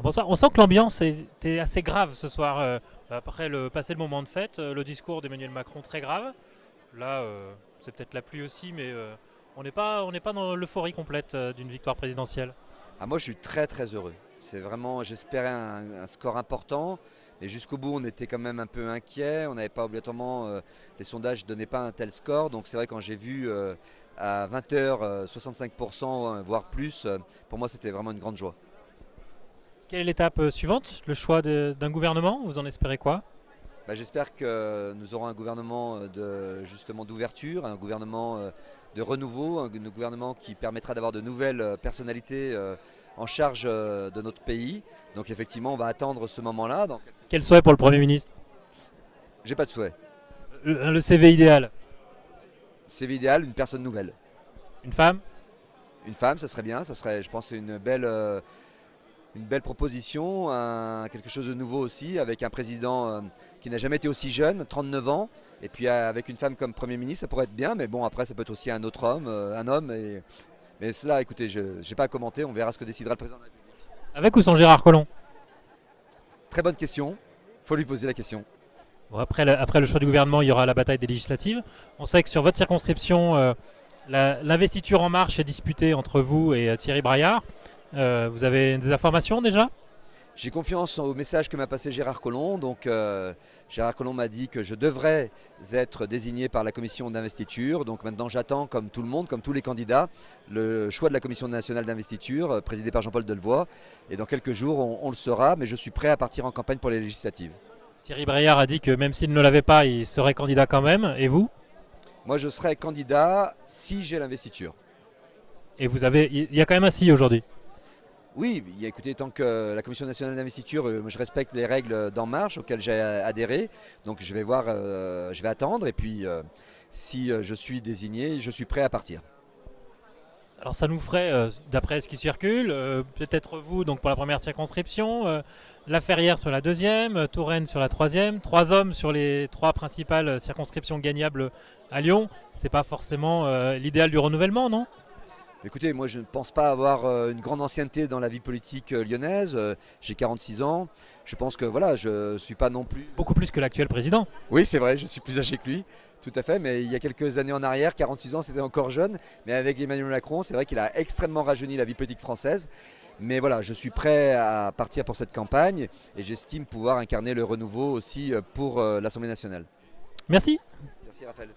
Alors bonsoir. On sent que l'ambiance était assez grave ce soir. Après passer le moment de fête, le discours d'Emmanuel Macron très grave. Là, c'est peut-être la pluie aussi, mais on n'est pas dans l'euphorie complète d'une victoire présidentielle. Ah, moi, je suis très très heureux. C'est vraiment, j'espérais un score important, mais jusqu'au bout, on était quand même un peu inquiet. On n'avait pas obligatoirement, les sondages ne donnaient pas un tel score. Donc c'est vrai quand j'ai vu à 20h 65%, voire plus, pour moi, c'était vraiment une grande joie. Quelle est l'étape suivante? Le choix d'un gouvernement? Vous en espérez quoi? Bah, j'espère que nous aurons un gouvernement justement d'ouverture, un gouvernement de renouveau, un gouvernement qui permettra d'avoir de nouvelles personnalités en charge de notre pays. Donc effectivement, on va attendre ce moment-là. Donc, Quel souhait pour le Premier ministre? j'ai pas de souhait. Le CV idéal? C'est idéal, une personne nouvelle. Une femme? Une femme, ça serait bien, ça serait, je pense, une belle proposition, quelque chose de nouveau aussi, avec un président qui n'a jamais été aussi jeune, 39 ans, et puis avec une femme comme Premier ministre, ça pourrait être bien, mais bon, après, ça peut être aussi un autre homme, un homme. Mais cela, écoutez, je n'ai pas à commenter, on verra ce que décidera le président de la République. Avec ou sans Gérard Collomb? Très bonne question, faut lui poser la question. Bon, après le choix du gouvernement, il y aura la bataille des législatives. On sait que sur votre circonscription, l'investiture en marche est disputée entre vous et Thierry Braillard. Vous avez des informations déjà? J'ai confiance au message que m'a passé Gérard Collomb. Donc, Gérard Collomb m'a dit que je devrais être désigné par la commission d'investiture. Donc maintenant, j'attends, comme tout le monde, comme tous les candidats, le choix de la commission nationale d'investiture, présidée par Jean-Paul Delevoye. Et dans quelques jours, on le saura. Mais je suis prêt à partir en campagne pour les législatives. Thierry Braillard a dit que même s'il ne l'avait pas, il serait candidat quand même. Et vous? Moi, je serai candidat si j'ai l'investiture. Et il y a quand même un si aujourd'hui. Oui, écoutez, tant que la Commission nationale d'investiture, je respecte les règles d'En Marche auxquelles j'ai adhéré. Donc je vais voir, je vais attendre. Et puis si je suis désigné, je suis prêt à partir. Alors ça nous ferait, d'après ce qui circule, peut-être vous donc pour la première circonscription, La Ferrière sur la deuxième, Touraine sur la troisième, trois hommes sur les trois principales circonscriptions gagnables à Lyon. C'est pas forcément l'idéal du renouvellement, non? Écoutez, moi je ne pense pas avoir une grande ancienneté dans la vie politique lyonnaise. J'ai 46 ans. Je pense que voilà, je ne suis pas non plus. Beaucoup plus que l'actuel président. Oui, c'est vrai, je suis plus âgé que lui. Tout à fait, mais il y a quelques années en arrière, 46 ans, c'était encore jeune. Mais avec Emmanuel Macron, c'est vrai qu'il a extrêmement rajeuni la vie politique française. Mais voilà, je suis prêt à partir pour cette campagne et j'estime pouvoir incarner le renouveau aussi pour l'Assemblée nationale. Merci. Merci Raphaël.